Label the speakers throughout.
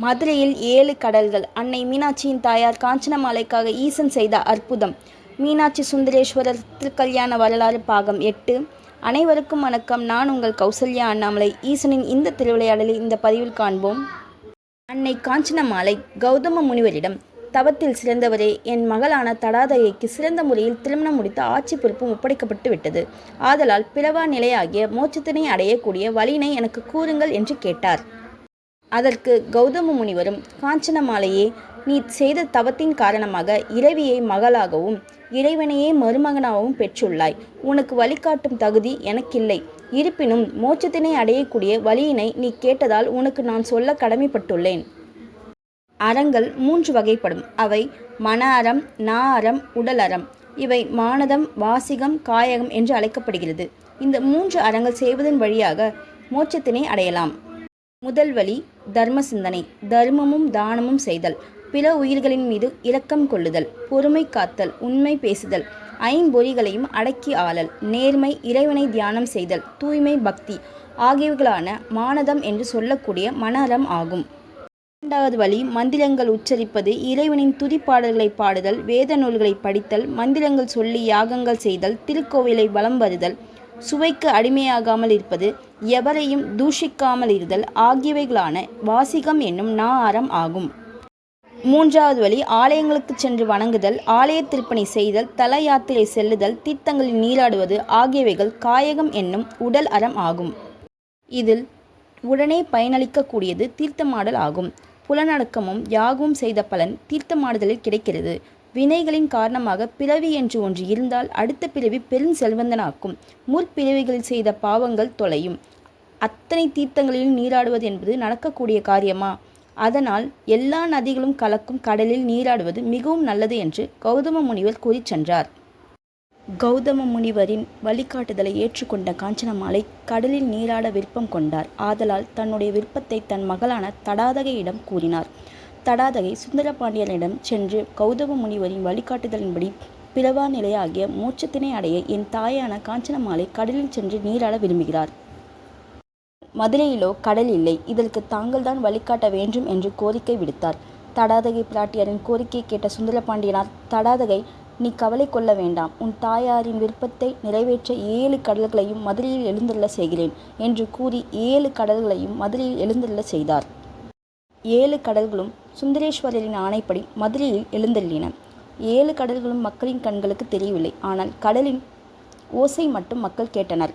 Speaker 1: மதுரையில் 7 கடல்கள். அன்னை மீனாட்சியின் தாயார் காஞ்சனமாலைக்காக ஈசன் செய்த அற்புதம். மீனாட்சி சுந்தரேஸ்வரர் திருக்கல்யாண வரலாறு பாகம் 8. அனைவருக்கும் வணக்கம். நான் உங்கள் கௌசல்யா அண்ணாமலை. ஈசனின் இந்த திருவிளையாடலை இந்த பதிவில் காண்போம். அன்னை காஞ்சனமாலை கௌதம முனிவரிடம், தவத்தில் சிறந்தவரே, என் மகளான தடாதகைக்கு சிறந்த முறையில் திருமணம் முடித்த ஆட்சி பொறுப்பும் ஒப்படைக்கப்பட்டு விட்டது. ஆதலால் பிறவா நிலையாகிய மோட்சத்தினை அடையக்கூடிய வழியினை எனக்கு கூறுங்கள் என்று கேட்டார். அதற்கு கௌதம முனிவரும், காஞ்சனமாலையே, நீ செய்த தவத்தின் காரணமாக இறைவியை மகளாகவும் இறைவனையே மருமகனாகவும் பெற்றுள்ளாய். உனக்கு வழிகாட்டும் தகுதி எனக்கில்லை. இருப்பினும் மோட்சத்தினை அடையக்கூடிய வழியினை நீ கேட்டதால் உனக்கு நான் சொல்ல கடமைப்பட்டுள்ளேன். அறங்கள் 3 வகைப்படும். அவை மன அறம், நா அறம், உடல் அறம். இவை மானதம், வாசிகம், காயகம் என்று அழைக்கப்படுகிறது. இந்த 3 அறங்கள் செய்வதன் வழியாக மோட்சத்தினை அடையலாம். முதல் வழி தர்ம சிந்தனை. தர்மமும் தானமும் செய்தல், பிற உயிர்களின் மீது இரக்கம் கொள்ளுதல், பொறுமை காத்தல், உண்மை பேசுதல், ஐம்பொறிகளையும் அடக்கி ஆளல், நேர்மை, இறைவனை தியானம் செய்தல், தூய்மை, பக்தி ஆகியவைகளான மானதம் என்று சொல்லக்கூடிய மன அறம் ஆகும். இரண்டாவது வழி மந்திரங்கள் உச்சரிப்பது, இறைவனின் துதிப்பாடல்களை பாடுதல், வேத நூல்களை படித்தல், மந்திரங்கள் சொல்லி யாகங்கள் செய்தல், திருக்கோவிலை வலம் வருதல், சுவைக்கு அடிமையாகாமல் இருப்பது, எவரையும் தூஷிக்காமல் இருதல் ஆகியவைகளான வாசிகம் என்னும் நா அறம் ஆகும். மூன்றாவது வழி ஆலயங்களுக்கு சென்று வணங்குதல், ஆலய திருப்பணி செய்தல், தல யாத்திரை செல்லுதல், தீர்த்தங்களில் நீராடுவது ஆகியவைகள் காயகம் என்னும் உடல் அறம் ஆகும். இதில் உடனே பயனளிக்கக்கூடியது தீர்த்தமாடல் ஆகும். புலனடக்கமும் யாகமும் செய்த பலன் தீர்த்தமாடுதலில் கிடைக்கிறது. வினைகளின் காரணமாக பிறவி என்று ஒன்று இருந்தால் அடுத்த பிறவி பெருஞ்செல்வந்தனாக்கும். முற்பிறவிகளில் செய்த பாவங்கள் தொலையும். அத்தனை தீர்த்தங்களில் நீராடுவது என்பது நடக்கக்கூடிய காரியமா? அதனால் எல்லா நதிகளும் கலக்கும் கடலில் நீராடுவது மிகவும் நல்லது என்று கௌதம முனிவர் கூறி சென்றார். கௌதம முனிவரின் வழிகாட்டுதலை ஏற்றுக்கொண்ட காஞ்சனமாலை கடலில் நீராட விருப்பம் கொண்டார். ஆதலால் தன்னுடைய விருப்பத்தை தன் மகளான தடாதகையிடம் கூறினார். தடாதகை சுந்தரபாண்டியனிடம் சென்று, கௌதம முனிவரின் வழிகாட்டுதலின்படி பிறவா நிலையாகிய மோட்சத்தினை அடைய என் தாயான காஞ்சனமாலை கடலில் சென்று நீராட விரும்புகிறார். மதுரையிலோ கடல் இல்லை. இதற்கு தாங்கள்தான் வழிகாட்ட வேண்டும் என்று கோரிக்கை விடுத்தார். தடாதகை பிராட்டியாரின் கோரிக்கை கேட்ட சுந்தரபாண்டியனார், தடாதகை, நீ கவலை கொள்ள வேண்டாம். உன் தாயாரின் விருப்பத்தை நிறைவேற்ற 7 கடல்களையும் மதுரையில் எழுந்தருள செய்கிறேன் என்று கூறி 7 கடல்களையும் மதுரையில் எழுந்தருள செய்தார். 7 கடல்களும் சுந்தரேஸ்வரரின் ஆணைப்படி மதுரையில் எழுந்தருளின. 7 கடல்களும் மக்களின் கண்களுக்கு தெரியவில்லை. ஆனால் கடலின் ஓசை மட்டும் மக்கள் கேட்டனர்.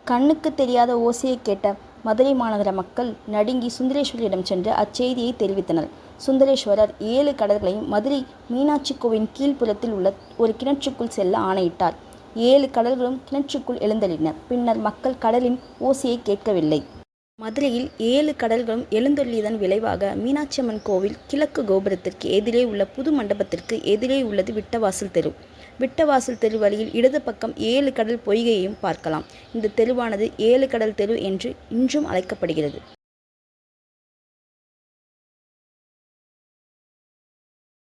Speaker 1: கண்ணுக்கு தெரியாத ஓசையை கேட்ட மதுரை மாநகர மக்கள் நடுங்கி சுந்தரேஸ்வரரிடம் சென்று அச்செய்தியை தெரிவித்தனர். சுந்தரேஸ்வரர் 7 கடல்களையும் மதுரை மீனாட்சி கோவிலின் கீழ்ப்புறத்தில் உள்ள ஒரு கிணற்றுக்குள் செல்ல ஆணையிட்டார். 7 கடல்களும் கிணற்றுக்குள் எழுந்தருளின. பின்னர் மக்கள் கடலின் ஓசையை கேட்கவில்லை. மதுரையில் 7 கடல்களும் எழுந்தருளியதன் விளைவாக மீனாட்சியம்மன் கோவில் கிழக்கு கோபுரத்திற்கு எதிரே உள்ள புது மண்டபத்திற்கு எதிரே உள்ளது விட்டவாசல் தெரு. விட்டவாசல் தெரு வழியில் இடது பக்கம் 7 கடல் பொய்கையையும் பார்க்கலாம். இந்த தெருவானது 7 கடல் தெரு என்று இன்றும் அழைக்கப்படுகிறது.